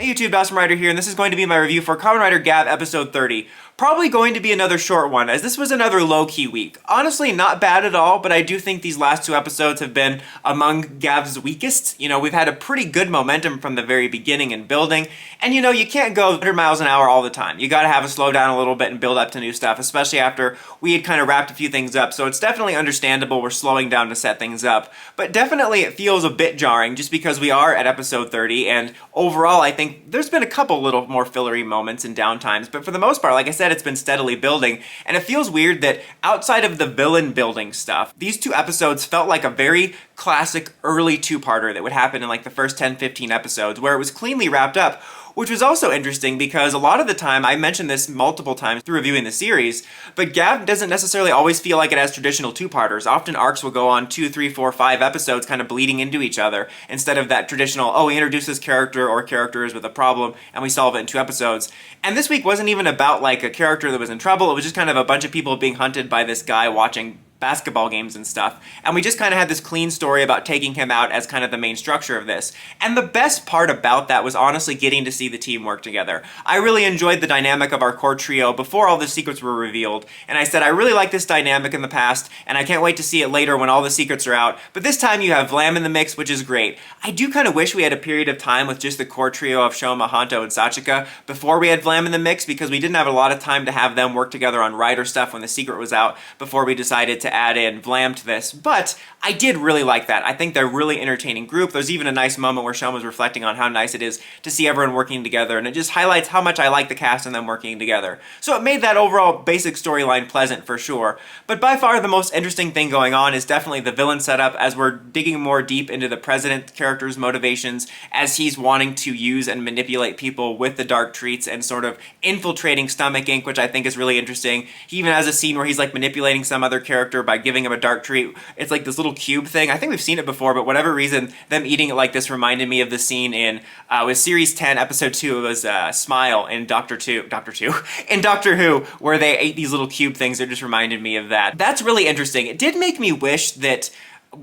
Hey YouTube, Kamen Rider here, and this is going to be my review for Kamen Rider Gavv episode 30. Probably going to be another short one, as this was another low-key week. Honestly, not bad at all, but I do think these last two episodes have been among Gavv's weakest. You know, we've had a pretty good momentum from the very beginning and building, and you know, you can't go 100 miles an hour all the time. You gotta have a slow down a little bit and build up to new stuff, especially after we had kind of wrapped a few things up, so it's definitely understandable we're slowing down to set things up. But definitely it feels a bit jarring, just because we are at episode 30, and overall I think there's been a couple little more fillery moments and downtimes, but for the most part, like I said, it's been steadily building, and it feels weird that outside of the villain building stuff, these two episodes felt like a very classic early two-parter that would happen in like the first 10-15 episodes, where it was cleanly wrapped up, which was also interesting because a lot of the time, I mentioned this multiple times through reviewing the series, but Gavv doesn't necessarily always feel like it has traditional two-parters. Often arcs will go on 2, 3, 4, 5 episodes kind of bleeding into each other, instead of that traditional, oh, we introduce this character or characters with a problem and we solve it in 2 episodes. And this week wasn't even about like a character that was in trouble, it was just kind of a bunch of people being hunted by this guy watching basketball games and stuff, and we just kind of had this clean story about taking him out as kind of the main structure of this. And the best part about that was honestly getting to see the team work together. I really enjoyed the dynamic of our core trio before all the secrets were revealed, and I said I really like this dynamic in the past, and I can't wait to see it later when all the secrets are out, but this time you have Vlam in the mix, which is great. I do kind of wish we had a period of time with just the core trio of Shoma, Hanto, and Sachika before we had Vlam in the mix, because we didn't have a lot of time to have them work together on Rider stuff when the secret was out before we decided to add in Vlam to this, but I did really like that. I think they're a really entertaining group. There's even a nice moment where Sean was reflecting on how nice it is to see everyone working together, and it just highlights how much I like the cast and them working together. So it made that overall basic storyline pleasant for sure. But by far the most interesting thing going on is definitely the villain setup, as we're digging more deep into the president character's motivations, as he's wanting to use and manipulate people with the dark treats and sort of infiltrating Stomach Inc., which I think is really interesting. He even has a scene where he's like manipulating some other character by giving him a dark treat. It's like this little cube thing. I think we've seen it before, but whatever reason, them eating it like this reminded me of the scene in with Series 10, Episode 2. It was Smile in Doctor Who, where they ate these little cube things that just reminded me of that. That's really interesting. It did make me wish that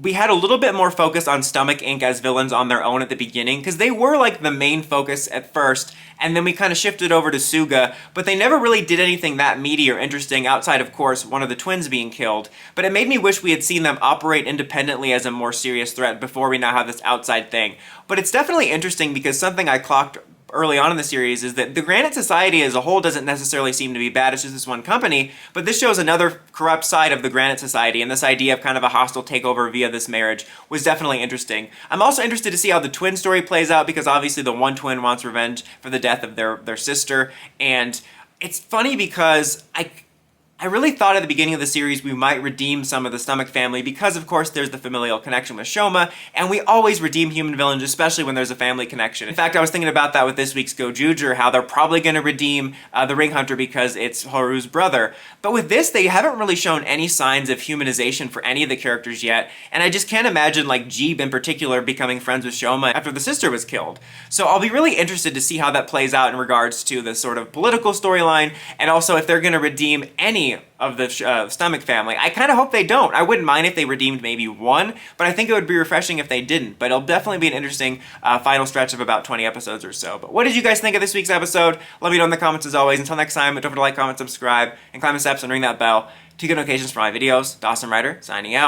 we had a little bit more focus on Stomach Inc. as villains on their own at the beginning, because they were like the main focus at first, and then we kind of shifted over to Suga, but they never really did anything that meaty or interesting outside, of course, one of the twins being killed. But it made me wish we had seen them operate independently as a more serious threat before we now have this outside thing. But it's definitely interesting because something I clocked early on in the series is that the Granite Society as a whole doesn't necessarily seem to be bad, it's just this one company, but this shows another corrupt side of the Granite Society, and this idea of kind of a hostile takeover via this marriage was definitely interesting. I'm also interested to see how the twin story plays out, because obviously the one twin wants revenge for the death of their sister, and it's funny because I really thought at the beginning of the series we might redeem some of the Stomach family because, of course, there's the familial connection with Shoma, and we always redeem human villains, especially when there's a family connection. In fact, I was thinking about that with this week's Gojuger, how they're probably going to redeem the Ring Hunter because it's Haru's brother. But with this, they haven't really shown any signs of humanization for any of the characters yet, and I just can't imagine, like, Jeeb in particular becoming friends with Shoma after the sister was killed. So I'll be really interested to see how that plays out in regards to the sort of political storyline, and also if they're going to redeem any of the Stomach family. I kind of hope they don't. I wouldn't mind if they redeemed maybe one, but I think it would be refreshing if they didn't. But it'll definitely be an interesting final stretch of about 20 episodes or so. But what did you guys think of this week's episode? Let me know in the comments as always. Until next time, don't forget to like, comment, subscribe, and climb the steps and ring that bell to get notifications for my videos. Kamen Rider, signing out.